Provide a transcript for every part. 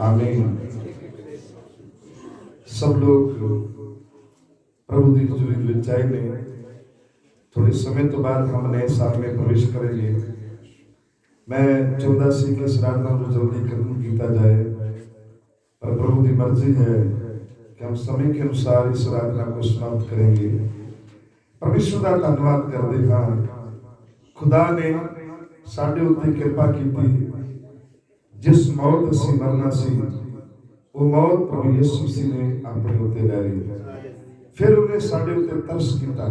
आमीन। सब लोग प्रभु की हजूरी में आए ने। थोड़े समय तो बाद हम नए साल में प्रवेश करेंगे। मैं चाहता सी कि इस आराधना को जल्दी खत्म किया जाए, पर प्रभु की मर्जी है कि हम समय के अनुसार इस आराधना को समाप्त करेंगे। परमेश्वर का धन्यवाद करते हाँ, खुदा ने साडे उत्ते कृपा की। जिस मौत असीं मरना सी, वो मौत प्रभु यीशु मसीह ने अपने उत्ते ले ली। फिर उन्हें साडे उत्ते तरस किया।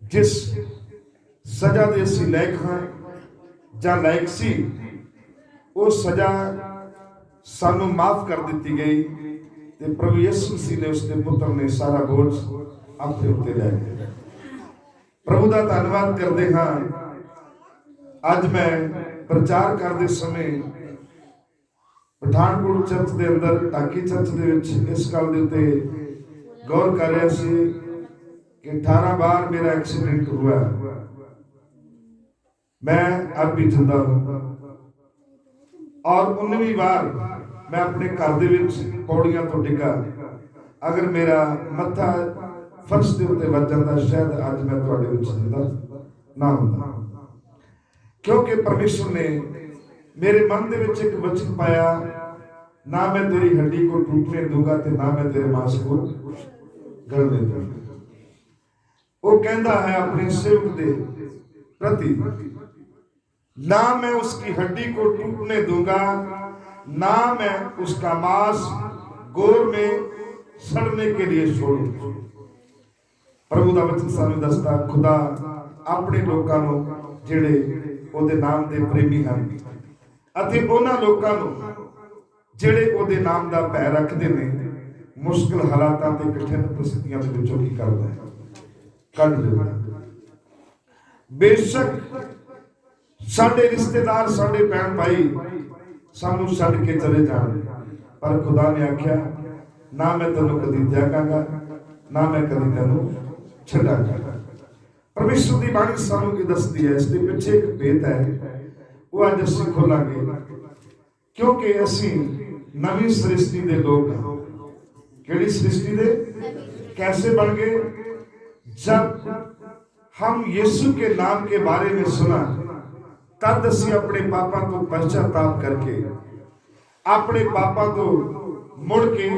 जिस सजा दे असीं लायक हाँ जां लायक सी, वो सजा सानू माफ कर दी गई ते प्रभु यीशु मसीह ने उसके पुत्र ने सारा बोझ अपने उत्ते ले लिया। प्रभु का धन्यवाद करते हाँ। अज मैं प्रचार करते समय पठानकोट चर्च के अंदर टाकी चर्च दे विच इस गल दे उत्ते गौर कर रहा सी कि 18 बार मेरा एक्सीडेंट हुआ। मैं अब भी जिंदा हूं और 19वीं बार मैं अपने घर दे विच पौड़ियां तो डिगा। अगर मेरा मत्था फर्श के उत्ते वज जाता, शायद अज मैं तुहाडे विच जिंदा ना हुंदा। क्योंकि परमेश्वर ने मेरे मन दे विच एक वचन पाया, ना मैं तेरी हड्डी को टूटने दूंगा ते ना मैं तेरे मांस को गलने दूंगा। वो कहता है अपने सेवक दे प्रति, ना मैं उसकी हड्डी को टूटने दूंगा, ना मैं उसका मांस गोर में सड़ने के लिए छोड़ूं। प्रभु का वचन सानू दसदा, खुदा अपने लोगों को जिहड़े ਉਹਦੇ नाम के प्रेमी हैं ਅਤੇ ਉਹਨਾਂ ਲੋਕਾਂ ਨੂੰ ਜਿਹੜੇ ਉਹਦੇ नाम का ਭੈ ਰੱਖਦੇ ਨੇ, ਮੁਸ਼ਕਿਲ ਹਾਲਾਤਾਂ ਤੇ ਕਠਿਨ परिस्थितियों ਦੇ ਵਿੱਚੋਂ ਕੀ ਕਰਦਾ ਹੈ, ਕੱਢ ਦਿੰਦਾ। ਬੇਸ਼ੱਕ ਸਾਡੇ ਰਿਸ਼ਤੇਦਾਰ, ਸਾਡੇ ਭੈਣ ਭਾਈ ਸਾਨੂੰ ਛੱਡ ਕੇ ਚਲੇ ਜਾਣ, ਪਰ खुदा ने आख्या, ना मैं तेनों कदी त्यागांगा, ना मैं कदी तेनों छड्डांगा। परमेश्वर की बाणी सानू की दसदी है, इसके पिछे एक भेद है, वो अज असीं खोलांगे। क्योंकि असीं नवी सृष्टि के लोग हैं। किहड़ी सृष्टि दे? कैसे बन गए? जब हम यीशु के नाम के बारे में सुना, तद असीं अपने पापों को पश्चाताप करके अपने पापों को मुड़ के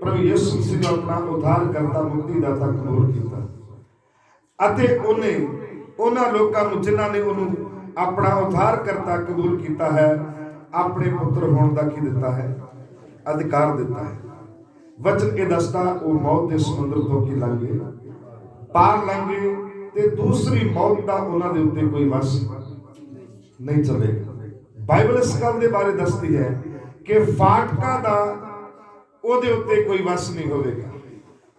प्रभु यीशु मसीह को अपना उद्धार करता, मुक्तिदाता कबूल किया। ਅਤੇ ਉਹਨੇ ਉਹਨਾਂ ਲੋਕਾਂ ਨੂੰ ਜਿਨ੍ਹਾਂ ਨੇ ਉਹਨੂੰ ਆਪਣਾ ਉद्धार ਕਰਤਾ ਕਬੂਲ ਕੀਤਾ ਹੈ, ਆਪਣੇ ਪੁੱਤਰ ਹੋਣ ਦਾ ਕੀ ਦਿੱਤਾ ਹੈ? ਅਧਿਕਾਰ ਦਿੱਤਾ ਹੈ। ਵਚਨ ਇਹ ਦੱਸਦਾ, ਉਹ ਮੌਤ ਦੇ ਸਮੁੰਦਰ ਤੋਂ ਕੀ ਲੰਘੇ, ਪਾਰ ਲੰਘੇ ਤੇ ਦੂਸਰੀ ਮੌਤ ਦਾ ਉਹਨਾਂ ਦੇ ਉੱਤੇ ਕੋਈ ਵਸ ਨਹੀਂ ਚੱਲੇਗਾ। ਬਾਈਬਲ ਇਸ ਗੱਲ ਦੇ ਬਾਰੇ ਦੱਸਦੀ ਹੈ ਕਿ ਫਾਟਕਾਂ ਦਾ ਉਹਦੇ ਉੱਤੇ ਕੋਈ ਵਸ ਨਹੀਂ ਹੋਵੇਗਾ।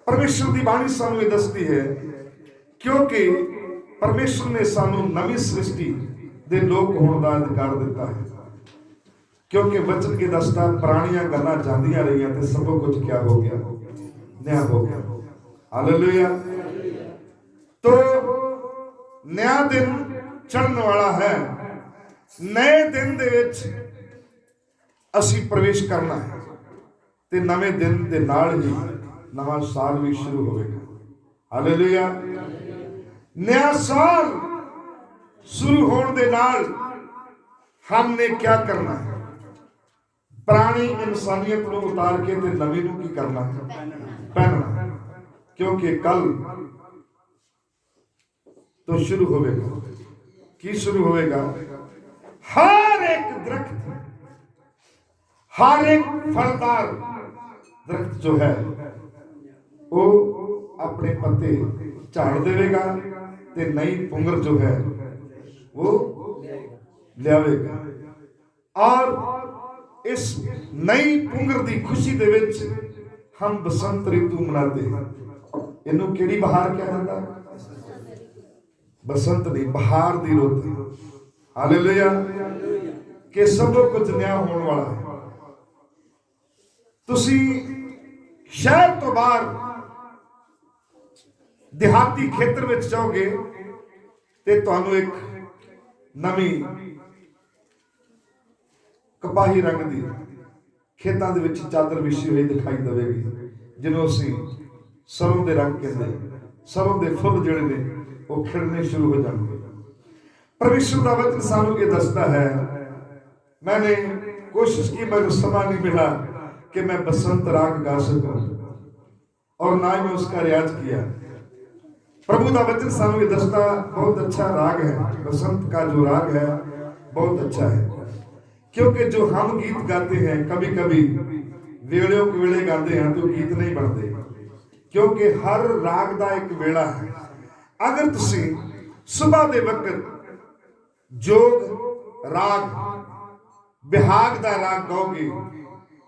ਪਰਮੇਸ਼ਰ ਦੀ ਬਾਣੀ ਸਾਨੂੰ ਇਹ ਦੱਸਦੀ ਹੈ, क्योंकि परमेश्वर ने सानू नवी सृष्टि दे लोग होने का अधिकार दिता है। क्योंकि वचन के दसदा, पुरानियां गल्लां जांदियां रहियां ते सब कुछ क्या हो गया? नया हो गया। हालेलुया। तो नया दिन चढ़ने वाला है। नए दिन दे विच असीं प्रवेश करना है ते नवे दिन दे नाल ही नवा साल भी शुरू होगा। हालेलुया। नया साल शुरू होने के नाल हमने क्या करना है? पुरानी इंसानियत को उतार के ते नवी को की करना है? पहनना। क्योंकि कल तो शुरू होगा। की शुरू होगा? हर एक दरख्त, हर एक फलदार दरख्त जो है वो अपने पत्ते झाड़ देगा ते नई पुंगर जो है वो लियावेगा। और इस नई पुंगर की खुशी दे विच हम बसंत ऋतु मनाते हैं। इनू केड़ी बहार क्या जाता? बसंत नहीं, बहार दी रुत। हालेलुया। कि सब कुछ नया होने वाला है। तुसी शहर तो बाहर देहाती खेतर में जाओगे तो तुहानू एक नवी ਕਪਾਹੀ ਰੰਗ ਦੀ ਖੇਤਾਂ ਦੇ ਵਿੱਚ ਚਾਦਰ ਵਿਛੀ ਹੋਈ ਦਿਖਾਈ ਦੇਵੇਗੀ, ਜਿਹਨੂੰ ਅਸੀਂ ਸਰੋਂ ਦੇ ਰੰਗ ਕਹਿੰਦੇ। ਸਰੋਂ ਦੇ ਫੁੱਲ ਜਿਹੜੇ ਨੇ ਉਹ ਖਿੜਨੇ ਸ਼ੁਰੂ ਹੋ ਜਾਣਗੇ। परमेश्वर का वचन सानू ये दसता है। मैंने कोशिश की, मैं समा नहीं मिला कि मैं बसंत राग गा सकूं और ना ही मैं उसका रियाज किया। प्रभु का वचन सानू ये दसता बहुत अच्छा राग है, बसंत का जो राग है बहुत अच्छा है, क्योंकि जो हम गीत गाते हैं कभी कभी वेड़ों के वेड़े गाते हैं तो गीत नहीं बनते, क्योंकि हर राग का एक वेड़ा है। अगर तुसी सुबह के वक्त जोग राग बिहाग का राग गाओगे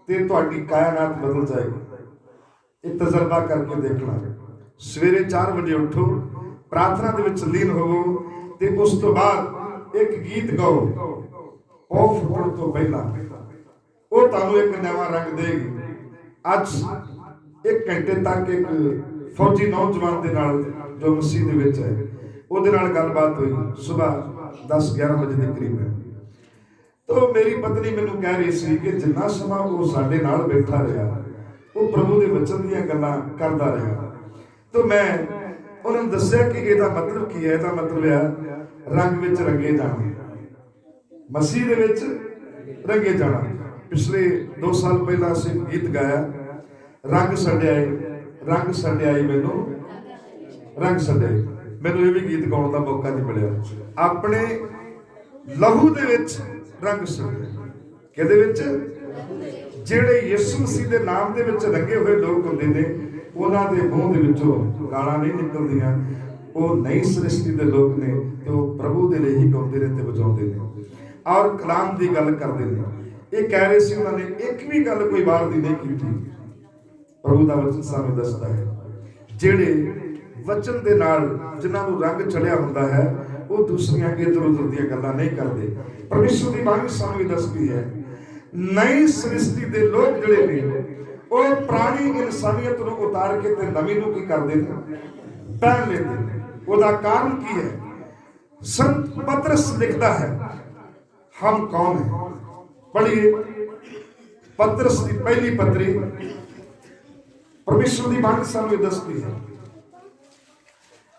तो तुहाडी कायनात बदल जाएगी। एक तजर्बा करके देखना। सवेरे 4 बजे उठो, प्रार्थना दे विच लीन होवो ते उस तो बाद एक गीत गाओ ओ फुटण तो पहला, वो तुहानू एक नवा रंग देगी। अज 1 घंटे तक एक फौजी नौजवान दे नाल जो मसीह दे विच है ਉਹਦੇ ਨਾਲ ਗੱਲਬਾਤ ਹੋਈ, सुबह 10-11 ਵਜੇ ਦੇ ਕਰੀਬ ਹੈ। तो मेरी पत्नी मैनू कह रही सी कि जिन्ना समा वो साडे नाल बैठा रहा, वो प्रभु के वचन दीयां गल्लां करदा रहा। तो मैं उन्होंने दस्सिया कि ਇਹਦਾ मतलब की है। ਇਹਦਾ मतलब है रंग विच रंगे जाना, मसीह दे विच रंगे जाना। पिछले 2 साल पहला असीं गीत गाया, रंग सड्याए रंग सड्याई मैनू रंग सड्याई। मैनू ये भी गीत गाउण दा मौका नहीं मिलिया। अपने लहू दे विच रंग सड्याए, किहदे विच? ਜਿਹੜੇ ਯਿਸੂ ਮਸੀਹ ਦੇ ਨਾਮ ਦੇ ਵਿੱਚ ਰੰਗੇ ਹੋਏ ਲੋਕ ਹੁੰਦੇ ਨੇ, ਉਹਨਾਂ ਦੇ ਮੂੰਹ ਦੇ ਵਿੱਚੋਂ ਗਾਲਾਂ ਨਹੀਂ ਨਿਕਲਦੀਆਂ। ਉਹ ਨਈ ਸ੍ਰਿਸ਼ਟੀ ਦੇ ਲੋਕ ਨੇ ਤੇ ਉਹ ਪ੍ਰਭੂ ਦੇ ਲਈ ਹੀ ਗਾਉਂਦੇ ਨੇ ਤੇ ਵਜਾਉਂਦੇ ਨੇ ਔਰ ਕਲਾਮ ਦੀ ਗੱਲ ਕਰਦੇ ਨੇ। ਇਹ ਕਹਿ ਰਹੇ ਸੀ ਉਹਨਾਂ ਨੇ ਇੱਕ ਵੀ ਗੱਲ ਕੋਈ ਬਾਹਰ ਦੀ ਨਹੀਂ ਕੀਤੀ। ਪ੍ਰਭੂ ਦਾ ਵਚਨ ਸਾਨੂੰ ਦੱਸਦਾ ਹੈ ਜਿਹੜੇ ਵਚਨ ਦੇ ਨਾਲ ਜਿਨ੍ਹਾਂ ਨੂੰ ਰੰਗ ਚੜਿਆ ਹੁੰਦਾ ਹੈ ਉਹ ਦੂਸਰੀਆਂ ਇੱਧਰ ਉੱਧਰ ਦੀਆਂ ਗੱਲਾਂ ਨਹੀਂ ਕਰਦੇ। ਪਰਮੇਸ਼ਰ ਦੀ ਬਾਣੀ ਸਾਨੂੰ ਇਹ ਦੱਸਦੀ ਹੈ नई सृष्टि के लोग जिहड़े ने वो पुरानी इंसानियत को उतार के ते नवीं नूं की करदे ने, पहन लेते हैं। उसका कारण की है? संत पतरस लिखता है हम कौन है। पढ़िए पतरस की पहली पत्री, परमेश्वर की बाणी सानूं दसदी है।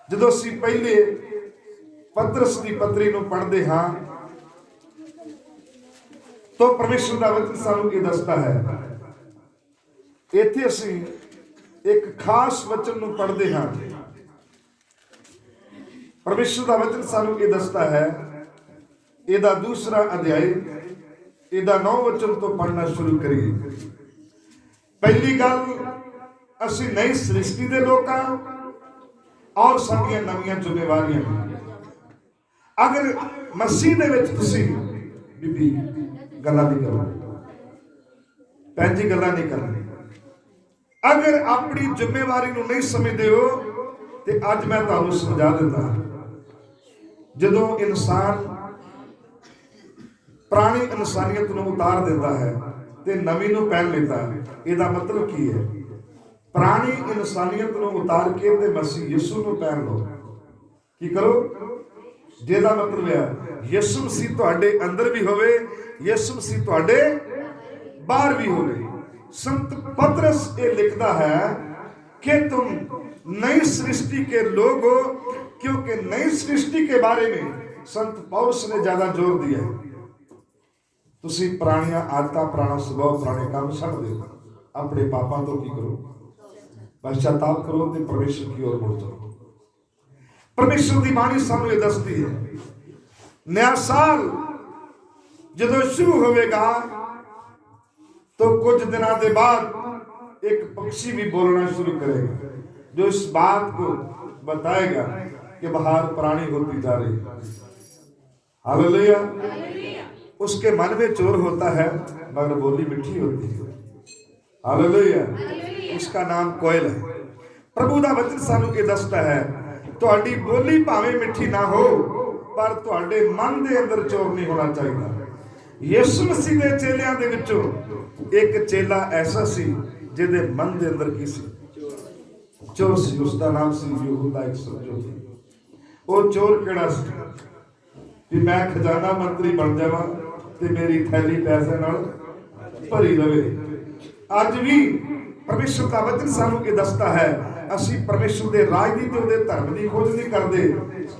जदों असीं पहले पतरस की पत्री नूं पढ़दे हां तो परमेश्वर का वचन सानू ये दसता है। इत्थे असीं एक खास वचन नूं पढ़दे हां। परमेश्वर का वचन सानू ये दसता है, इहदा दूसरा अध्याय इहदा 9 वचन तो पढ़ना शुरू करिए। पहली गल, असीं नई सृष्टि दे लोक हां और साडीआं नवीआं जिम्मेवारियां। अगर मसीह दे विच तुसीं बीबी गल्लां नहीं करो, भैन जी गल्लां नहीं करनी, अगर अपनी जिम्मेवारी नूं नहीं समझदे हो तो अज मैं तुहानूं समझा दिंदा। जदों इंसान पुरानी इंसानियत नूं उतार दिंदा है ते नवीं नूं पहन लैंदा, इहदा मतलब की है? पुरानी इंसानियत नूं उतार के ते मसीह यीशु नूं पहन लो। की करो? ਜਿਹਦਾ मतलब है यीशु मसीह तुहाडे अंदर भी होवे, यीशु मसीह तुहाडे बाहर भी होवे। संत पतरस ये लिखता है कि तुम नई सृष्टि के लोग हो, क्योंकि नई सृष्टि के बारे में संत पौलुस ने ज्यादा जोर दिया है। तुसी पुरानियां आदतां, पुराना सुभाव, पुराने काम छड्ड दो, अपने पापां तो की करो, पश्चाताप करो ते परमेश्वर की ओर मुड़ जाओ। परमेश्वर की बाणी सानू ये दसदी है नया साल जदों शुरू होगा तो कुछ दिनों के बाद एक पक्षी भी बोलना शुरू करेगा, जो इस बात को बताएगा कि बहार पुरानी होती जा रही है। हालेलुया। उसके मन में चोर होता है मगर बोली मिठी होती है। हालेलुया। उसका नाम कोयल है। प्रभु का वचन सानू ये दसता है तुहाडी बोली भावें मिठी ना हो पर तुहाडे मन दे अंदर चोर नहीं होना चाहिए। यीशु मसीह दे चेलियां दे विचों एक चेला ऐसा सी जिहदे मन दे अंदर की सी? चोर सी। उसका नाम सी यूहन्ना इस्करियोती। वो चोर किहड़ा सी? भी मैं खजाना मंत्री बन जावां ਤੇ ਮੇਰੀ ਥੈਲੀ ਪੈਸੇ ਨਾਲ ਭਰੀ ਰਵੇ। ਅੱਜ ਵੀ ਪਰਮੇਸ਼ਰ ਦਾ ਵਚਨ ਸਾਨੂੰ ਇਹ ਦੱਸਦਾ ਹੈ, ਅਸੀਂ ਪਰਮੇਸ਼ਰ ਦੇ ਰਾਜ ਦੀ ਤੇ ਉਹਦੇ ਧਰਮ ਦੀ ਖੋਜ ਨਹੀਂ ਕਰਦੇ,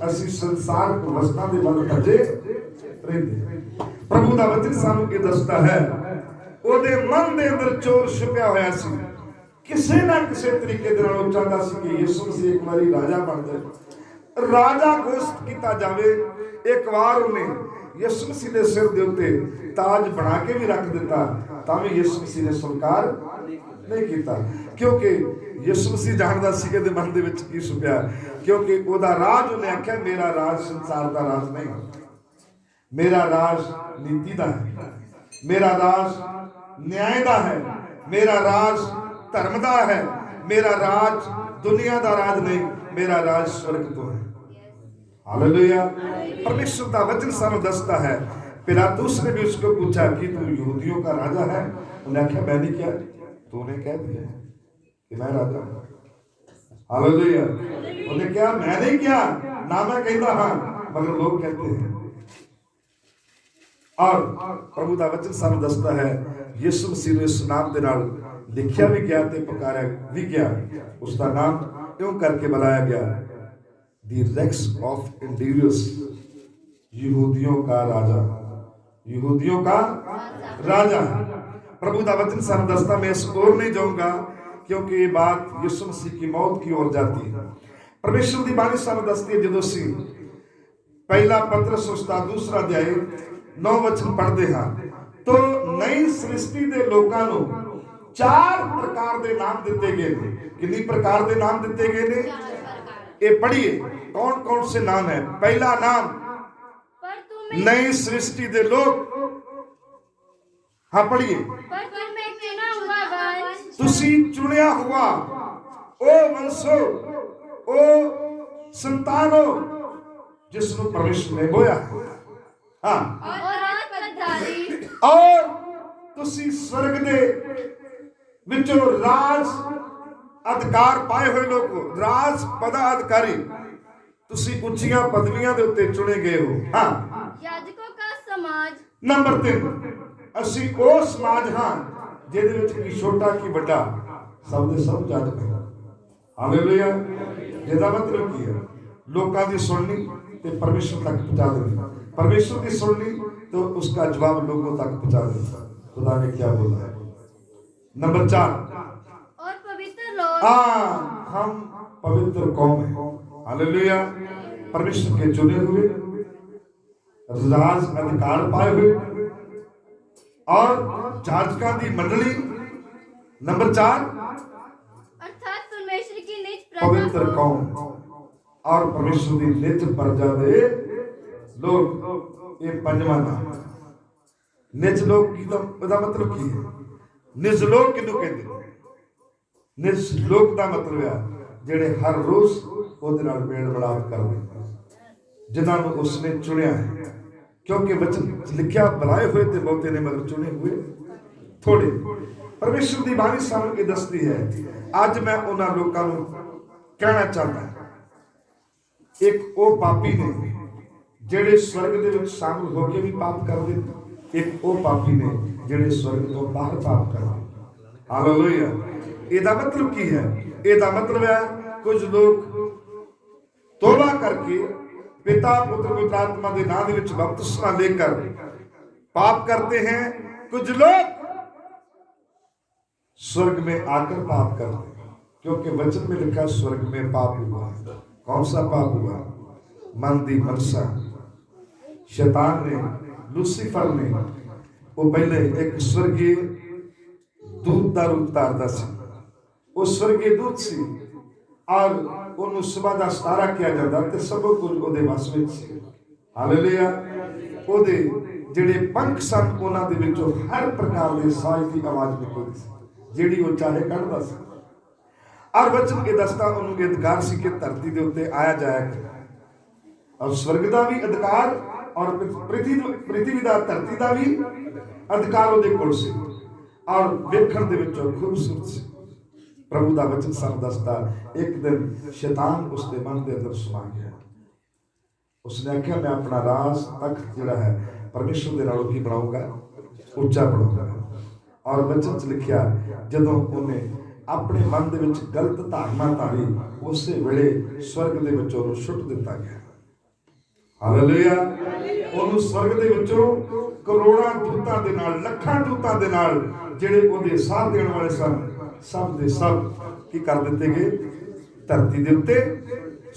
ਅਸੀਂ ਸੰਸਾਰਕ ਵਸਤਾਂ ਦੇ ਵੱਲ ਭੱਜੇ ਰਹਿੰਦੇ। ਪ੍ਰਭੂ ਦਾ ਵਚਨ ਸਾਨੂੰ ਇਹ ਦੱਸਦਾ ਹੈ, ਉਹਦੇ ਮਨ ਦੇ ਅੰਦਰ ਚੋਰ ਛੁਪਿਆ ਹੋਇਆ ਸੀ। ਕਿਸੇ ਨਾ ਕਿਸੇ ਤਰੀਕੇ ਦੇ ਨਾਲ ਉਹ ਚਾਹੁੰਦਾ ਸੀ ਕਿ ਯਿਸੂ ਮਸੀਹ ਇੱਕ ਵਾਰੀ ਰਾਜਾ ਬਣ ਜਾਏ, ਰਾਜਾ ਘੋਸ਼ਿਤ ਕੀਤਾ ਜਾਵੇ। ਇੱਕ ਵਾਰ ਉਹਨੇ ਯਿਸੂ ਮਸੀਹ ਦੇ ਸਿਰ ਦੇ ਉੱਤੇ ਤਾਜ ਬਣਾ ਕੇ ਵੀ ਰੱਖ ਦਿੱਤਾ, ਤਾਂ ਵੀ ਯਿਸੂ ਮਸੀਹ ਨੇ ਸਵੀਕਾਰ ਨਹੀਂ ਕੀਤਾ, ਕਿਉਂਕਿ ਯਿਸੂ ਮਸੀਹ ਜਾਣਦਾ ਸੀ ਕਿ ਇਹਦੇ ਮਨ ਦੇ ਵਿੱਚ ਕੀ ਛੁਪਿਆ। ਕਿਉਂਕਿ ਉਹਦਾ ਰਾਜ, ਉਹਨੇ ਆਖਿਆ ਮੇਰਾ ਰਾਜ ਸੰਸਾਰ ਦਾ ਰਾਜ ਨਹੀਂ, ਮੇਰਾ ਰਾਜ ਨੀਤੀ ਦਾ ਹੈ, ਮੇਰਾ ਰਾਜ ਨਿਆਂ ਦਾ ਹੈ, ਮੇਰਾ ਰਾਜ ਧਰਮ ਦਾ ਹੈ, ਮੇਰਾ ਰਾਜ ਦੁਨੀਆ ਦਾ ਰਾਜ ਨਹੀਂ, ਮੇਰਾ ਰਾਜ स्वर्ग तो है। हालेलुया। परमेश्वर का वचन सानू दसता है, पिलातुस ने भी उसको पूछा कि तू यहूदियों का राजा है? उन्होंने आख्या मैंने क्या, तूने कह दिया कि मैं राजा हूं। हालेलुया। उन्होंने क्या, मैंने क्या ना, मैं कहता हाँ, मगर लोग कहते हैं। और प्रभु का वचन सानू दसता है, यीशु मसीह ने इस नाम के नाल लिखिया भी गया ते पुकारा भी गया, उसका नाम क्यों करके बुलाया गया, द रेक्स ऑफ इंडीरियस, यहूदियों का राजा, यहूदियों का राजा। प्रभु का वचन सानू दसता, मैं इस ओर नहीं जाऊंगा क्योंकि ये बात यीशु मसीह की मौत की ओर जाती है। परमेश्वर की बाणी सानू दसती है, जो असी पहला पत्रस उसका 2 अध्याय 9 वचन पढ़ते हैं, तो नई सृष्टि के लोगों को 4 प्रकार के नाम दिते गए ने। कितनी प्रकार के नाम दिते गए ने? ये पढ़िए कौन कौन से नाम है। पहला नाम, नई सृष्टि के लोग। हाँ पढ़िए, तुसी चुनिया हुआ ओ वंशो, ओ संतानो जिसनु परमेश्वर ने बोया। हाँ, और तुसी स्वर्ग दे विचों राज अधिकार पाए हुए लोग, राज पदाधिकारी, तुसी उच्चियां पदवियां दे उत्ते चुने गए हो। हाँ, याजकों का समाज। नंबर 3, असी ओ समाज हाँ जिहदे विच की छोटा की बड़ा सब दे सब याजक हैं। हालेलुया। जिहदा मतलब की है, लोकां दी सुननी ते परमेश्वर तक पहुंचा देनी, परमेश्वर की सुननी तो उसका जवाब लोगों तक पहुंचा देना। खुदा ने क्या बोला है। नंबर 4, और पवित्र लोग। हम पवित्र कौम है। हालेलुया। परमेश्वर के चुने हुए, राज अधिकार पाए हुए और जाजका दी मंडली। नंबर 4, अर्थात परमेश्वर की निज प्रजा, पवित्र कौम और परमेश्वर की निज प्रजा दे लोग। ये पंजवां नाम। निज लोग की दा मतलब की है? निज लोग किनू कहते? निज लोग का मतलब है जेड़े हर रोज ਉਹਦੇ ਨਾਲ ਮੇਲ ਮਿਲਾਪ ਕਰਦੇ, ਜਿਨ੍ਹਾਂ ਨੂੰ ਉਸਨੇ ਚੁਣਿਆ ਹੈ। क्योंकि वचन लिखा बुलाए हुए थे बहुते ने मगर चुने हुए थोड़े। परमेश्वर की बाणी सानू ये दसदी है। अज मैं उन्होंने लोगों को कहना चाहता, एक वो पापी ने जेड़े स्वर्ग दे विच शामिल होके भी पाप करते, एक वो पापी ने जेड़े स्वर्ग तो बाहर पाप करते। हालेलुया। ਇਹਦਾ मतलब की है? ਇਹਦਾ मतलब है कुछ लोग तौबा करके पिता पुत्र पवित्र आत्मा के नाम के बपतिस्मा लेकर पाप करते हैं, कुछ लोग स्वर्ग में आकर पाप करते हैं। क्योंकि वचन में लिखा स्वर्ग में पाप हुआ। कौन सा पाप हुआ? मन दी मनसा, शैतान ने, लूसीफर ने, वो पहले एक स्वर्गीय दूत का रूप धारता सी। वो स्वर्गीय दूत सी और उन्होंने सुबह का सतारा किया जाता तो सब कुछ ਉਹਦੇ ਵਸ ਵਿੱਚ ਸੀ। हालेलुया। ਉਹਦੇ ਜਿਹੜੇ ਪੰਖ ਸਨ ਉਹਨਾਂ ਦੇ ਵਿੱਚੋਂ ਹਰ ਪ੍ਰਕਾਰ ਦੇ ਸਾਜ਼ ਦੀ ਆਵਾਜ਼ ਨਿਕਲਦੀ ਸੀ, ਜਿਹੜੀ ਉਹ ਚਾਹੇ ਕੱਢਦਾ ਸੀ। और वचन के दसता उन्होंने अधिकार सी कि धरती के उत्ते आया जाए, और स्वर्ग का भी अधिकार और पृथ्वी का धरती का भी अधिकार ਉਹਦੇ ਕੋਲ ਸੀ, और वेखण ਦੇ ਵਿੱਚੋਂ खूबसूरत सी। प्रभु का वचन सानू दसदा, एक दिन शैतान उसके मन के अंदर समा गया। उसने आख्या मैं अपना राज तख्त जिहड़ा है परमेश्वर दे नालों की बनाऊंगा, उच्चा बनाऊंगा। और वचन च लिखिया जदों उन्हें अपने मन दे विच गलत धारणा धारी उस वेले स्वर्ग दे विचों उहनूं सुੱਟ दिता गया। हालेलुया। उहनूं स्वर्ग दे विचों करोड़ां दूतां दे नाल, लखां दूतां दे नाल जिहड़े उहदे साथ देण वाले सन, सब दे सब की कर दिते गए, धरती दे उत्ते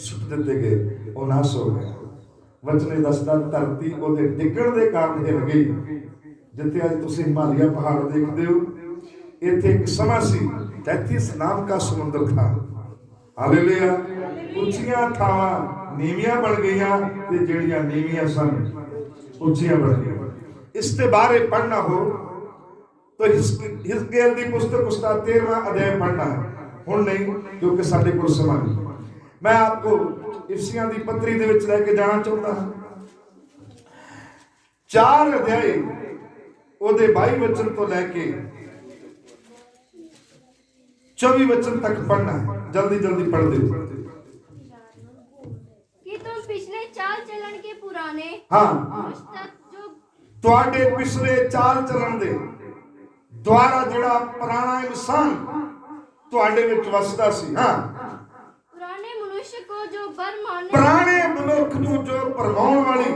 सुੱਟ दिते गए। ਉਹ ਨਾਸ ਹੋ ਗਿਆ। वचन ਇਹ ਦੱਸਦਾ ਧਰਤੀ ਉਹਦੇ ਡਿੱਗਣ ਦੇ ਕਾਰਨ ਹਿੱਲ ਗਈ। ਜਿੱਥੇ ਅੱਜ ਤੁਸੀਂ ਹਿਮਾਲਿਆ ਪਹਾੜ ਦੇਖਦੇ ਹੋ, ਇੱਥੇ ਇੱਕ ਸਮਾਂ ਸੀ तैतीस नाम का समुद्र था। हालेलुया। ਉੱਚੀਆਂ ਥਾਵਾਂ ਨੀਵੀਆਂ ਬਣ ਗਈਆਂ ਤੇ ਜਿਹੜੀਆਂ ਨੀਵੀਆਂ ਸਨ ਉੱਚੀਆਂ ਬਣ ਗਈਆਂ। ਇਸ ਤੇ ਬਾਰੇ ਪੜ੍ਹਨਾ ਹੋ तो हिजकिय्याह ਦੀ पुस्तक उसका 13वां अध्याय पढ़ना है। ਹੁਣ नहीं क्योंकि ਸਾਡੇ ਕੋਲ ਸਮਾਂ नहीं। मैं आपको इफसियां दी पत्री दे विच लेके जाना चाहता हूं। 4 अध्याय ਉਹਦੇ 22 वचन तो लेके 24 वचन तक पढ़ना है। जल्दी जल्दी पढ़ दो। कि तुम पिछले चाल चलन के पुराने हाँ जो ਤੁਹਾਡੇ ਪਿਛਲੇ ਚਾਲ ਚੱਲਣ ਦੇ ਦੁਆਰਾ ਜਿਹੜਾ ਪੁਰਾਣਾ ਇਨਸਾਨ ਤੁਹਾਡੇ ਵਿੱਚ ਵਸਦਾ ਸੀ। ਹਾਂ पुराने मनुष्य को जो बरमाने ਪੁਰਾਣੇ ਮਨੁੱਖ ਨੂੰ ਜੋ ਪਰਮਾਉਣ ਵਾਲੀ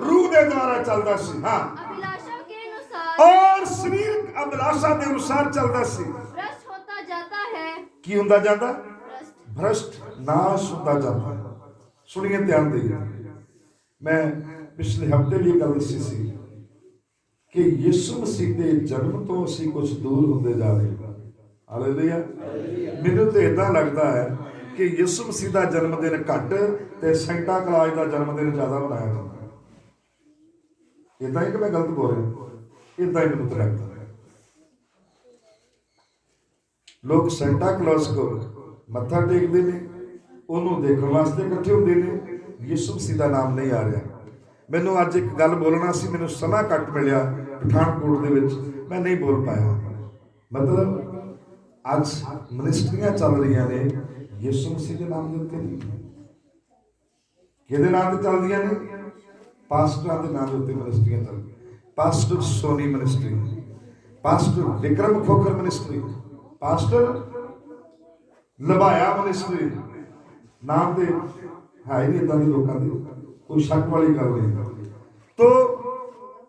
रूह ਦੇ ਦੁਆਰਾ ਚੱਲਦਾ ਸੀ। ਹਾਂ अभिलाषा के अनुसार ਔਰ ਸਰੀਰਕ ਅਭਿਲਾਸ਼ਾ ਦੇ ਅਨੁਸਾਰ ਚੱਲਦਾ ਸੀ। भ्रष्ट होता जाता है। ਕੀ ਹੁੰਦਾ ਜਾਂਦਾ? भ्रष्ट भ्रष्ट नाश ਹੁੰਦਾ ਜਾਂਦਾ। सुनिए ध्यान देइए। मैं पिछले हफ्ते भी गल दसी सी कि यीशु मसीह के जन्म तो असीं कुछ दूर होंदे जा रहे हैं। हालेलुया। मैनूं तो इदां लगदा है कि यीशु मसीह का जन्मदिन घट ते सेंटा क्लॉज का जन्मदिन ज़्यादा मनाया जाता है। इदां ही कि मैं गलत बोल रहा? इदां ही मैनूं तो लगदा है। लोग सेंटा क्लॉज को मत्था टेकते हैं, ਉਹਨੂੰ ਦੇਖਣ ਵਾਸਤੇ ਇਕੱਠੇ ਹੁੰਦੇ ਨੇ। ਯਿਸੂ ਮਸੀਹ ਦਾ ਨਾਮ ਨਹੀਂ ਆ ਰਿਹਾ। ਮੈਨੂੰ ਅੱਜ ਇੱਕ ਗੱਲ ਬੋਲਣਾ ਸੀ, ਮੈਨੂੰ ਸਮਾਂ ਘੱਟ ਮਿਲਿਆ ਪਠਾਨਕੋਟ ਦੇ ਵਿੱਚ, ਮੈਂ ਨਹੀਂ ਬੋਲ ਪਾਇਆ। ਮਤਲਬ ਅੱਜ ਮਿਨਿਸਟਰੀਆਂ ਚੱਲ ਰਹੀਆਂ ਨੇ ਯਿਸੂ ਮਸੀਹ ਦੇ ਨਾਮ ਦੇ ਉੱਤੇ ਨਹੀਂ। ਕਿਹਦੇ ਨਾਮ ਤੇ ਚੱਲਦੀਆਂ ਨੇ? ਪਾਸਟਰਾਂ ਦੇ ਨਾਮ ਦੇ ਉੱਤੇ ਮਿਨਿਸਟਰੀਆਂ ਚੱਲਦੀਆਂ। Pastor Soni ministry, pastor Vikram Khokhar ministry, pastor Labhaya ministry. नाम दे है ही नहीं इदां दे लोकां दे, कोई शक वाली गल नहीं। तो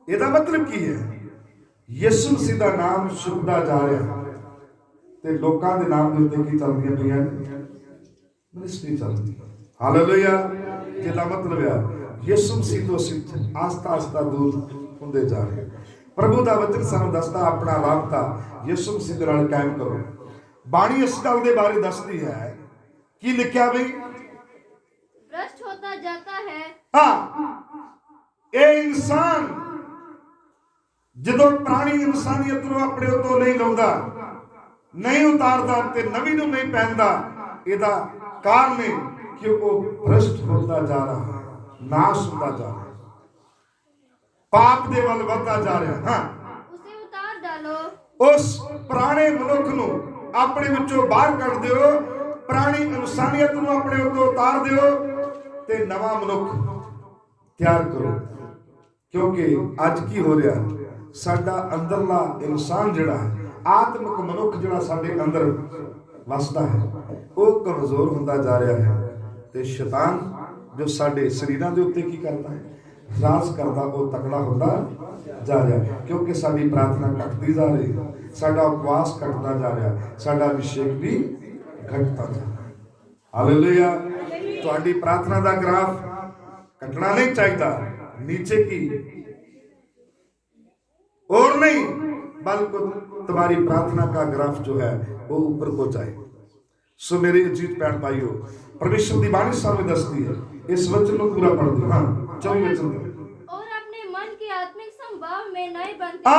ਇਹਦਾ मतलब की है? ਯਿਸੂ ਮਸੀਹ ਦਾ ਨਾਮ ਛੁਪਦਾ ਜਾ ਰਿਹਾ ਤੇ ਲੋਕਾਂ ਦੇ ਨਾਮ ਦੇ ਉੱਤੇ ਕੀ ਚੱਲਦੀਆਂ ਪਈਆਂ ਨੇ? ਮਿਨਿਸਟਰੀ ਚੱਲਦੀ। ਹਾਲੇਲੂਇਆ। ਜਿਹਦਾ ਮਤਲਬ ਹੈ ਯਿਸੂ ਮਸੀਹ ਤੋਂ ਅਸੀਂ ਆਸਤਾ ਆਸਤਾ ਦੂਰ ਹੁੰਦੇ ਜਾ ਰਹੇ। ਪ੍ਰਭੂ ਦਾ ਵਚਨ ਸਾਨੂੰ ਦੱਸਦਾ ਆਪਣਾ ਰਾਬਤਾ ਯਿਸੂ ਮਸੀਹ ਦੇ ਨਾਲ ਕਾਇਮ ਕਰੋ। ਬਾਣੀ ਇਸ ਗੱਲ ਦੇ ਬਾਰੇ ਦੱਸਦੀ ਹੈ ਕੀ ਲਿਖਿਆ ਬਈ? भ्रष्ट होता जाता है। हाँ ਇਹ ਇਨਸਾਨ ਜਦੋਂ ਪੁਰਾਣੀ ਇਨਸਾਨੀਅਤ ਨੂੰ ਆਪਣੇ ਉੱਤੋਂ ਨਹੀਂ ਲਾਉਂਦਾ, ਨਹੀਂ ਉਤਾਰਦਾ ਤੇ ਨਵੀਂ ਨੂੰ ਨਹੀਂ ਪਹਿਨਦਾ, ਇਹਦਾ ਕਾਰਨ ਹੈ ਕਿ ਉਹ ਭ੍ਰਸ਼ਟ ਹੁੰਦਾ ਜਾ ਰਿਹਾ ਹੈ, ਨਾਸ਼ ਹੁੰਦਾ ਜਾ ਰਿਹਾ ਹੈ, ਪਾਪ ਦੇ ਵੱਲ ਵੱਧਦਾ ਜਾ ਰਿਹਾ। ਹਾਂ उसे उतार डालो। ਉਸ ਪੁਰਾਣੇ ਮਨੁੱਖ ਨੂੰ ਆਪਣੇ ਵਿੱਚੋਂ ਬਾਹਰ ਕੱਢ ਦਿਓ, ਪੁਰਾਣੀ ਇਨਸਾਨੀਅਤ ਨੂੰ ਆਪਣੇ ਉੱਤੋਂ ਉਤਾਰ ਦਿਓ ਤੇ ਨਵਾਂ ਮਨੁੱਖ ਤਿਆਰ ਕਰੋ। ਕਿਉਂਕਿ ਅੱਜ ਕੀ ਹੋ ਰਿਹਾ, ਸਾਡਾ ਅੰਦਰਲਾ ਇਨਸਾਨ ਜਿਹੜਾ ਹੈ, ਆਤਮਿਕ ਮਨੁੱਖ ਜਿਹੜਾ ਸਾਡੇ ਅੰਦਰ ਵਸਦਾ ਹੈ, ਉਹ ਕਮਜ਼ੋਰ ਹੁੰਦਾ ਜਾ ਰਿਹਾ ਹੈ ਤੇ ਸ਼ੈਤਾਨ ਜੋ ਸਾਡੇ ਸਰੀਰਾਂ ਦੇ ਉੱਤੇ ਕੀ ਕਰਦਾ ਹੈ, ਰਾਜ ਕਰਦਾ, ਉਹ ਤਕੜਾ ਹੁੰਦਾ ਜਾ ਰਿਹਾ। ਕਿਉਂਕਿ ਸਾਡੀ ਪ੍ਰਾਰਥਨਾ ਘਟਦੀ ਜਾ ਰਹੀ ਹੈ, ਸਾਡਾ ਉਪਵਾਸ ਘਟਦਾ ਜਾ ਰਿਹਾ, ਸਾਡਾ ਅਭਿਸ਼ੇਕ ਵੀ घटता था। हालेलुया। ਤੁਹਾਡੀ प्रार्थना का ग्राफ घटना नहीं चाहिए, नीचे की और नहीं, बल्कि तुम्हारी प्रार्थना का ग्राफ जो है वो ऊपर को जाए। सो मेरे अजीत भैन भाइयों, परमेश्वर की बाणी सामने दसती है, इस वचन को पूरा पढ़ दो। हाँ 24 वचन और अपने मन के आत्मिक संभाव में नए बनते।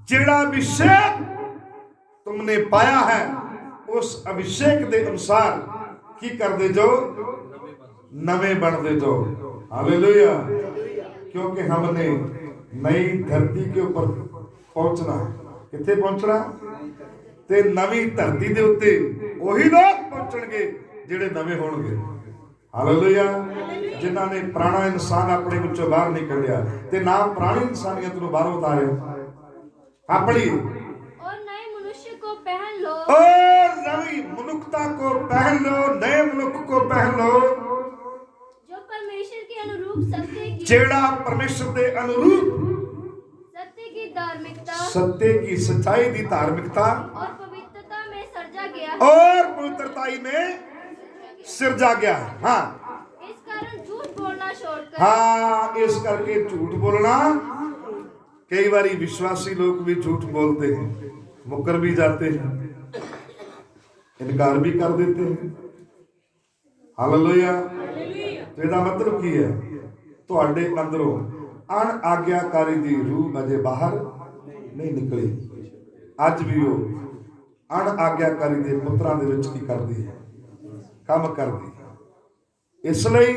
जेड़ा अभिषेक तुमने पाया है उस अभिषेक के अनुसार की करते जाओ, नवे बनते जाओ। हालेलुया। क्योंकि हमने नई धरती के ऊपर पहुंचना। किथे पहुंचना? ते नवी धरती के उत्ते वही लोग पहुंचणगे जिहड़े नवे होणगे। ਹਾਲੇਲੂਇਆ। ਜਿਨ੍ਹਾਂ ਨੇ ਪੁਰਾਣਾ ਇਨਸਾਨ ਆਪਣੇ ਵਿੱਚੋਂ ਬਾਹਰ ਨਹੀਂ ਕੱਢਿਆ ਤੇ ਨਾ ਪੁਰਾਣੀ ਇਨਸਾਨੀਅਤ ਨੂੰ ਬਾਹਰ ਉਤਾਰਿਆ। ਆਪਣੀ और नए मनुष्य को पहन लो, और नई मनुष्यता को पहन लो, नए मनुष्य को पहन लो जो परमेश्वर के अनुरूप जेड़ा परमेश्वर के अनुरूप सत्य की धार्मिकता सत्य की सच्चाई की धार्मिकता और पवित्रता में सृजा गया और पवित्रताई में सिरजा गया। हाँ, इस कारण झूठ बोलना छोड़कर हाँ, इस करके झूठ बोलना। कई बारी विश्वासी लोग भी झूठ बोलते हैं, मुकर भी जाते हैं, इनकार भी कर देते हैं। हालेलुया। तो इसका मतलब की है, ਤੁਹਾਡੇ ਅੰਦਰੋਂ ਅਣ ਆਗਿਆਕਾਰੀ ਦੀ ਰੂਹ ਅਜੇ ਬਾਹਰ ਨਹੀਂ ਨਿਕਲੀ। ਅੱਜ ਵੀ ਉਹ ਅਣ ਆਗਿਆਕਾਰੀ ਦੇ ਪੁੱਤਰਾਂ ਦੇ ਵਿੱਚ ਕੀ ਕਰਦੀ ਹੈ? ਕੰਮ ਕਰਦੀ ਹੈ। ਇਸ ਲਈ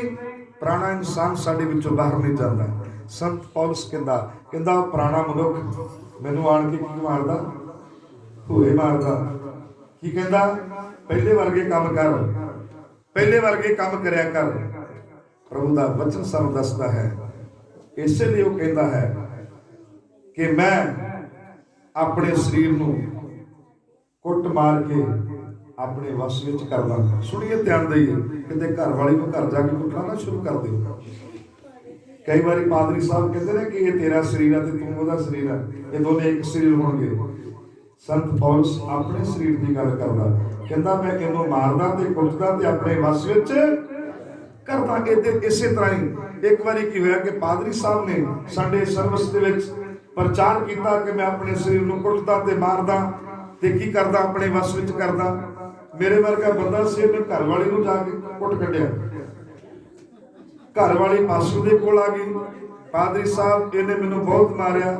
ਪੁਰਾਣਾ ਇਨਸਾਨ ਸਾਡੇ ਵਿੱਚੋਂ ਬਾਹਰ ਨਹੀਂ ਜਾਂਦਾ। ਸੰਤ ਪੌਲਸ ਕਹਿੰਦਾ ਪੁਰਾਣਾ ਮਨੁੱਖ ਮੈਨੂੰ ਆਣ ਕੇ ਕੀ ਮਾਰਦਾ? ਹੋਏ ਮਾਰਦਾ। ਕੀ ਕਹਿੰਦਾ? ਪਹਿਲੇ ਵਰਗੇ ਕੰਮ ਕਰ, ਪਹਿਲੇ ਵਰਗੇ ਕੰਮ ਕਰਿਆ ਕਰ। ਪ੍ਰਭੂ ਦਾ ਵਚਨ ਸਾਨੂੰ ਦੱਸਦਾ ਹੈ। ਇਸੇ ਲਈ ਉਹ ਕਹਿੰਦਾ ਹੈ ਕਿ ਮੈਂ ਆਪਣੇ ਸਰੀਰ ਨੂੰ ਕੁੱਟ ਮਾਰ ਕੇ ਆਪਣੇ ਵਸ ਵਿੱਚ ਕਰਦਾ। ਸੁਣੀਏ, ਧਿਆਨ ਦੇਈਏ, ਕਿਤੇ ਘਰ ਵਾਲੀ ਨੂੰ ਘਰ ਜਾ ਕੇ ਕੁੱਟਣਾ ਨਾ ਸ਼ੁਰੂ ਕਰ ਦਿਓ। ਕਈ ਵਾਰੀ ਪਾਦਰੀ ਸਾਹਿਬ ਕਹਿੰਦੇ ਨੇ ਕਿ ਇਹ ਤੇਰਾ ਸਰੀਰ ਹੈ ਤੇ ਤੂੰ ਉਹਦਾ ਸਰੀਰ ਹੈ, ਇਹ ਦੋਨੇ ਇੱਕ ਸਰੀਰ ਹੋਣਗੇ। ਸੰਤ ਪੌਲਸ ਆਪਣੇ ਸਰੀਰ ਦੀ ਗੱਲ ਕਰਦਾ, ਕਹਿੰਦਾ ਮੈਂ ਇਹਨੂੰ ਮਾਰਦਾ ਤੇ ਕੁੱਟਦਾ ਤੇ ਆਪਣੇ ਵਸ ਵਿੱਚ ਕਰਦਾ। ਇਸੇ ਤਰ੍ਹਾਂ ਹੀ ਇੱਕ ਵਾਰੀ ਕੀ ਹੋਇਆ ਕਿ ਪਾਦਰੀ ਸਾਹਿਬ ਨੇ ਸਾਡੇ ਸਰਵਿਸ ਦੇ ਵਿੱਚ ਪ੍ਰਚਾਰ ਕੀਤਾ ਕਿ ਮੈਂ ਆਪਣੇ ਸਰੀਰ ਨੂੰ ਕੁੱਟਦਾ ਤੇ ਮਾਰਦਾ ਤੇ ਕੀ ਕਰਦਾ? ਆਪਣੇ ਵਸ ਵਿੱਚ ਕਰਦਾ। ਮੇਰੇ ਵਰਗਾ ਬੰਦਾ ਸੀ, ਉਹਨੇ ਘਰ ਵਾਲੀ ਨੂੰ ਜਾ ਕੇ ਕੁੱਟ ਕੱਢਿਆ। ਘਰ ਵਾਲੀ ਪਾਸਟਰ ਦੇ ਕੋਲ ਆ ਗਈ, ਪਾਦਰੀ ਸਾਹਿਬ ਇਹਨੇ ਮੈਨੂੰ ਬਹੁਤ ਮਾਰਿਆ।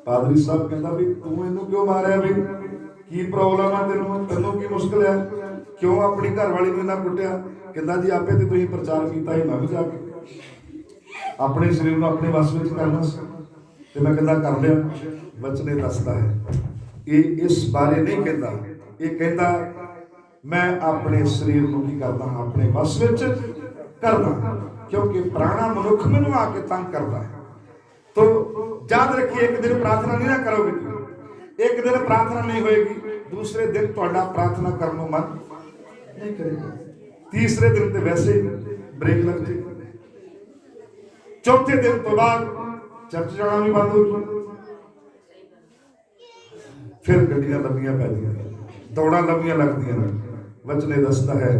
ਪਾਦਰੀ ਸਾਹਿਬ ਕਹਿੰਦਾ ਵੀ ਤੂੰ ਇਹਨੂੰ ਕਿਉਂ ਮਾਰਿਆ? ਵੀ ਕੀ ਪ੍ਰੋਬਲਮ ਆ ਤੈਨੂੰ ਕੀ ਮੁਸ਼ਕਲ ਹੈ? ਕਿਉਂ ਆਪਣੀ ਘਰ ਵਾਲੀ ਨੂੰ ਨਾ ਕੁੱਟਿਆ? ਕਹਿੰਦਾ ਜੀ ਆਪੇ ਤੇ ਤੁਸੀਂ ਪ੍ਰਚਾਰ ਕੀਤਾ ਹੀ, ਮੈਂ ਵੀ ਜਾ ਕੇ ਆਪਣੇ ਸਰੀਰ ਨੂੰ ਆਪਣੇ ਵਸ ਵਿੱਚ ਕਰਨਾ ਸੀ ਤੇ ਮੈਂ ਕਹਿੰਦਾ ਕਰ ਲਿਆ। ਵਚਨ ਇਹ ਦੱਸਦਾ ਹੈ, ਇਹ ਇਸ ਬਾਰੇ ਨਹੀਂ ਕਹਿੰਦਾ, ਇਹ ਕਹਿੰਦਾ ਮੈਂ ਆਪਣੇ ਸਰੀਰ ਨੂੰ ਕੀ ਕਰਦਾ? ਆਪਣੇ ਵਸ ਵਿੱਚ ਕਰਦਾ, ਕਿਉਂਕਿ ਪੁਰਾਣਾ ਮਨੁੱਖ ਮੈਨੂੰ ਆ ਕੇ ਤੰਗ ਕਰਦਾ ਹੈ। तो याद रखिए, एक दिन प्रार्थना नहीं ना करोगे, एक दिन प्रार्थना नहीं होएगी, दूसरे दिन ਤੁਹਾਡਾ प्रार्थना करने ਨੂੰ मन नहीं करेगा, तीसरे दिन तो वैसे ब्रेक लग जाएगी, चौथे दिन तो बाद चर्च जाना भी बंद हो जाए, फिर गड्डियां लंबियां पै जाएगी, दौड़ा लंबियां लगदियां ने। वचन दसदा है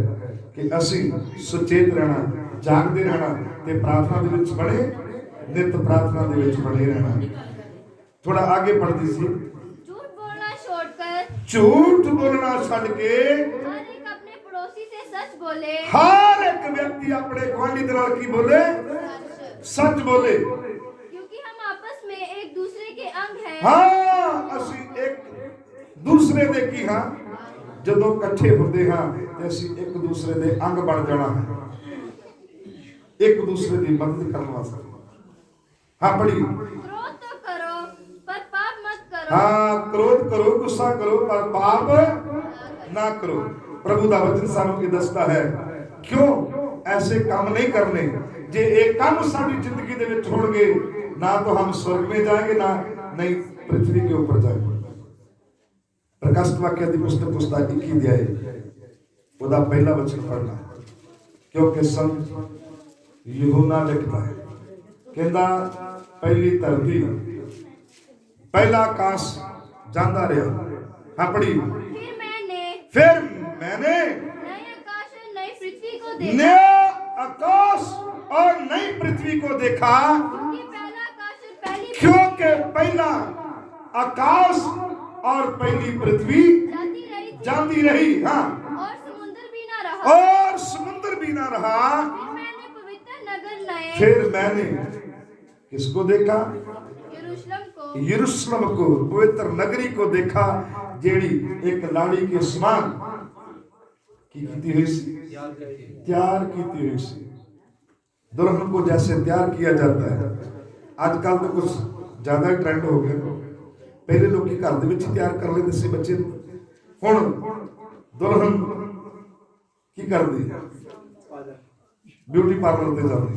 कि ਅਸੀਂ ਸੁਚੇਤ ਰਹਿਣਾ, ਜਾਗਦੇ ਰਹਿਣਾ ਤੇ प्रार्थना ਦੇ ਵਿੱਚ ਬਣੇ, नित प्रार्थना दे विच बने रहना। थोड़ा आगे पढ़ती सी, झूठ बोलना छोड़कर, झूठ बोलना छड़ के हर एक अपने पड़ोसी से सच बोले, हर एक व्यक्ति अपने गुआंढी दे नाल की बोले? सच बोले, क्योंकि हम आपस में एक दूसरे के अंग हैं। हाँ, ਅਸੀਂ एक दूसरे दे की हाँ, ਜਦੋਂ ਇਕੱਠੇ ਹੁੰਦੇ ਹਾਂ ਤੇ ਅਸੀਂ ਇੱਕ ਦੂਸਰੇ ਦੇ ਅੰਗ ਬਣ ਜਾਣਾ ਹੈ, ਇੱਕ ਦੂਸਰੇ ਦੀ ਮਦਦ ਕਰਨ ਵਾਸਤੇ। हाँ, पढ़ी। क्रोध तो करो पर पाप मत करो। हाँ, क्रोध करो, गुस्सा करो, पर पाप ना करो। प्रभु दा वचन सानू ये दसदा है क्यों ऐसे काम नहीं करने। जे एक काम साडी जिंदगी दे विच होणगे, ना तो हम स्वर्ग में जाएंगे, ना नहीं पृथ्वी के ऊपर जाएंगे। प्रकाशित वाक्य दी पुस्तक उसदा 21 अध्याय ओदा पहला वचन पढ़ना, क्योंकि संत यूहन्ना लिखदा है, कहंदा पहली धरती पहला आकाश जांदा रहा। हाँ, पढ़ी। फिर मैंने नए आकाश और नई पृथ्वी को देखा, नया आकाश और नई पृथ्वी को देखा, क्योंकि पहला आकाश और पहली पृथ्वी जाती रही। हाँ, और समुद्र भी ना रहा, और समुद्र भी ना रहा। मैंने पवित्र नगर नए, फिर मैंने किसको देखा? यरूशलेम को, पवित्र नगरी को देखा, जेड़ी एक लाड़ी के समान की हुई सी, तैयार की हुई सी। दुल्हन को जैसे तैयार किया जाता है, आजकल तो कुछ ज्यादा ही ट्रेंड हो गया। पहले लोग घर दे विच तैयार कर लेते सी बच्चे, हुण दुल्हन की करदी? ब्यूटी पार्लर ते जाते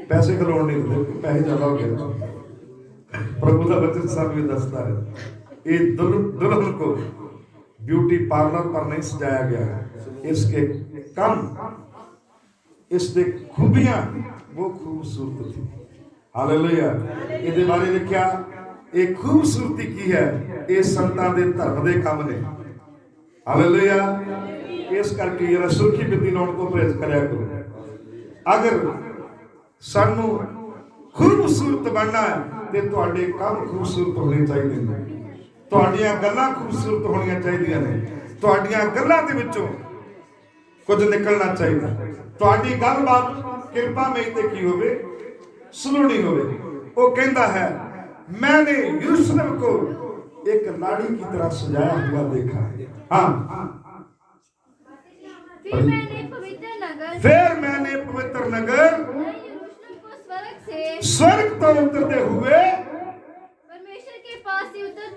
पैसे खलोण नहीं दिंदे, पैसे ज्यादा हो गए। प्रभु का वचन सानू दसता है ये दुल्हन को ब्यूटी पार्लर पर नहीं सजाया गया है, इसके कम इसके खूबियां वो खूबसूरत थी। हालेलुया। ये बारे लिखा एक खूबसूरती की है ये संतां दे धर्म दे काम ने। हालेलुया। इस करके जरा सुर्खी बिंदी लाउण तो परहेज करया करो। अगर सानू खूबसूरत बनना है ते तुहाडे काम खूबसूरत होने चाहिए ने, तुहाडीआं गल्लां खूबसूरत होणीआं चाहिए ने, तुहाडीआं गल्लां दे विचों कुछ निकलना चाहिए। तुहाडी गलबात किरपा में ते की होवे, सुलूणी होवे। वो कहता है मैंने यरूशलेम को एक लाड़ी की तरह सजाया हुआ देखा है। हाँ, फिर मैंने पवित्र नगर नए यरूशलेम को स्वर्ग तो उतरते हुए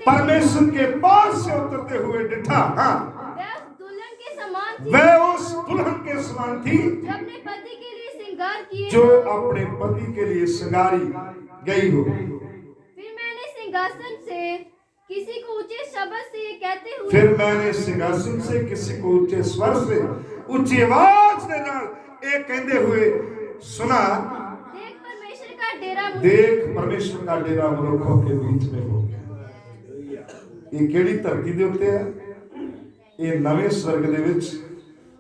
परमेश्वर के पास से उतरते हुए डिठा। हाँ, वह उस दुल्हन के समान थी जो अपने पति के लिए श्रृंगारी गई हो। फिर मैंने सिंहासन से किसी को ऊंचे शब्द से ये कहते हुए फिर मैंने सिंहासन से किसी को ऊंचे स्वर से ऊंची आवाज से एक कहते हुए सुना, देख परमेश्वर का डेरा मनुखों के बीच में हो गया। ये केड़ी धरती दे उत्ते है? ये नवे स्वर्ग दे विच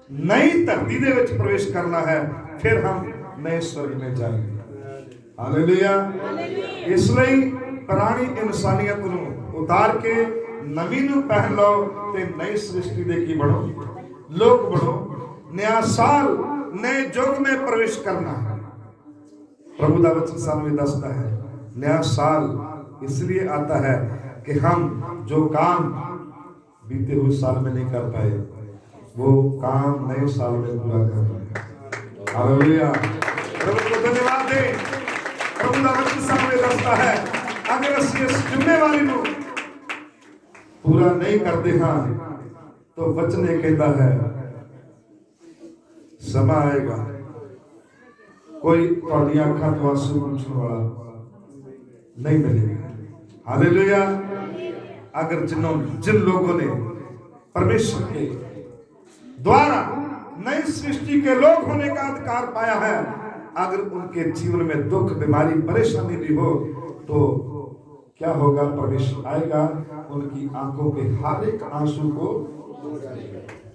नई धरती दे विच प्रवेश करना है, फिर हम नए स्वर्ग में जाएंगे। हालेलुया। इसलिए पुरानी इंसानियत नूं उतार के नवी नूं पहन लो ते नई सृष्टि दे की बनो, लोग बनो। नया साल नए युग में प्रवेश करना है। प्रभु दा वचन सानू दसता है नया साल इसलिए आता है कि हम जो काम बीते हुए साल में नहीं कर पाए वो काम नए साल में पूरा कर रहे हैं। हालेलुया। प्रभु को धन्यवाद दे। प्रभु दा वचन सामने दसता है अगर असं इस जिम्मेवारी को पूरा नहीं करते हाँ तो वचन ये कहता है समय आएगा कोई तुहाडी अखां तो आंसू पूछने वाला नहीं मिलेगा। हालेलुया। अगर जिन लोगों ने परमेश्वर के द्वारा नई सृष्टि के लोग होने का अधिकार पाया है, अगर उनके जीवन में दुख बीमारी परेशानी भी हो तो क्या होगा? परमेश्वर आएगा उनकी आंखों के हर एक आंसू को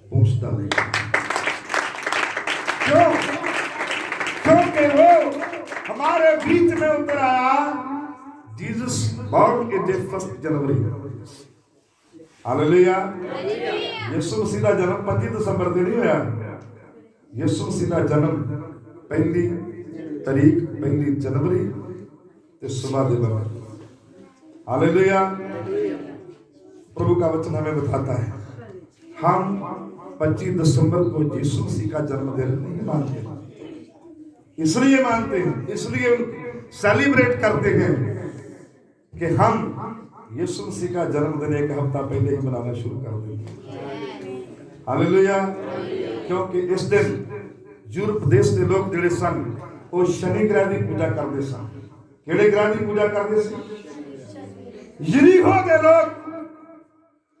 पूंछ डालेगा। क्यों? क्योंकि वो हमारे बीच में उतर आया। Jesus born in the 1 January. Hallelujah. यीशु मसीह का जन्म 25 दिसंबर से नहीं होया। यीशु मसीह का जन्म 1 तारीख 1 जनवरी ते सुबह दे वक्त। हालेलुया। प्रभु का वचन हमें बताता है हम 25 दिसंबर को यीशु मसीह का जन्मदिन नहीं मानते, इसलिए मानते हैं, इसलिए सेलिब्रेट करते हैं कि हम यीशु मसीह का जन्मदिन एक हफ्ता पहले ही मनाना शुरू कर देंगे। हालेलुया। क्योंकि इस दिन यूरोप देश के लोग जिहड़े सन वो शनि ग्रह की पूजा करते सन। किहड़े ग्रह की पूजा करते सन? यरीहो के लोग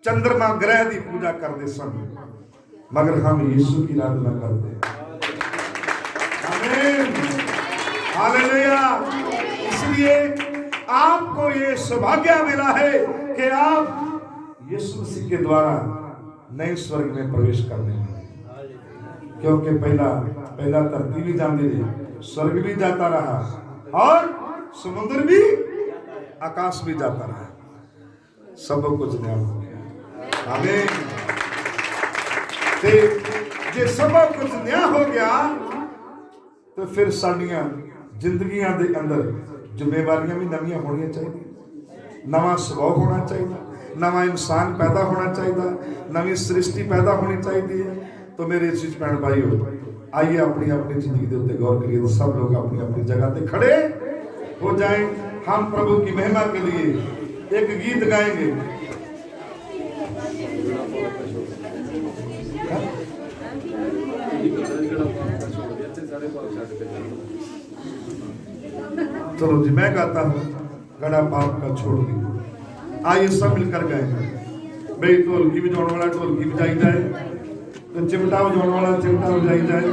चंद्रमा ग्रह की पूजा करते सन, मगर हम यीशु की आराधना करते। आमीन। हालेलुया। इसलिए आपको ये सौभाग्य मिला है कि आप यीशु मसीह के द्वारा नए स्वर्ग में प्रवेश करने हैं। क्योंकि पहला धरती भी जाती रही, स्वर्ग भी जाता रहा और समुद्र भी आकाश भी जाता रहा, सब कुछ नया हो गया। आमीन। जे सब कुछ नया हो गया तो फिर साडियां जिंदगियां दे अंदर जिम्मेवारियां भी नवीं होनी चाहिए, नवा स्वभाव होना चाहिए, नवा इंसान पैदा होना चाहिए, नवी सृष्टि पैदा होनी चाहिए है। तो मेरे चीज भैन भाइयों आइए अपनी अपनी जिंदगी के उत्ते गौर करिए। तो सब लोग अपनी अपनी जगह पे खड़े हो जाएं। हम प्रभु की महिमा के लिए एक गीत गाएंगे। चलो जी, मैं गाता हूँ घड़ा पाप का छोड़ दी। आइए सब मिलकर गाएंगे। भाई ढोलकी बजाने वाला ढोलकी बजाई जाए, तो चिमटा बजाने वाला चिमटा बजाई जाए।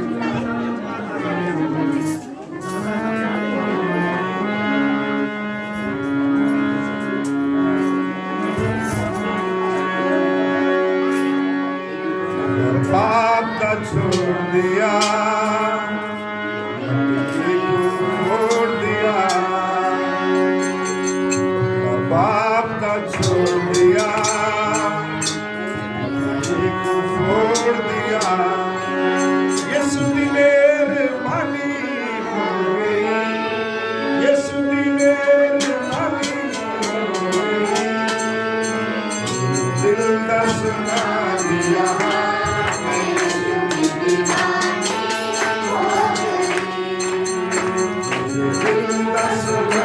पाप का छोड़ दिया, मट्टी को छोड़ दिया, पाप का छोड़ दिया, मट्टी को छोड़ दिया। यीशु दी मेहरबानी हो गई, यीशु दी मेहरबानी हो गई, दिल का सुना दिया। दिल का सुना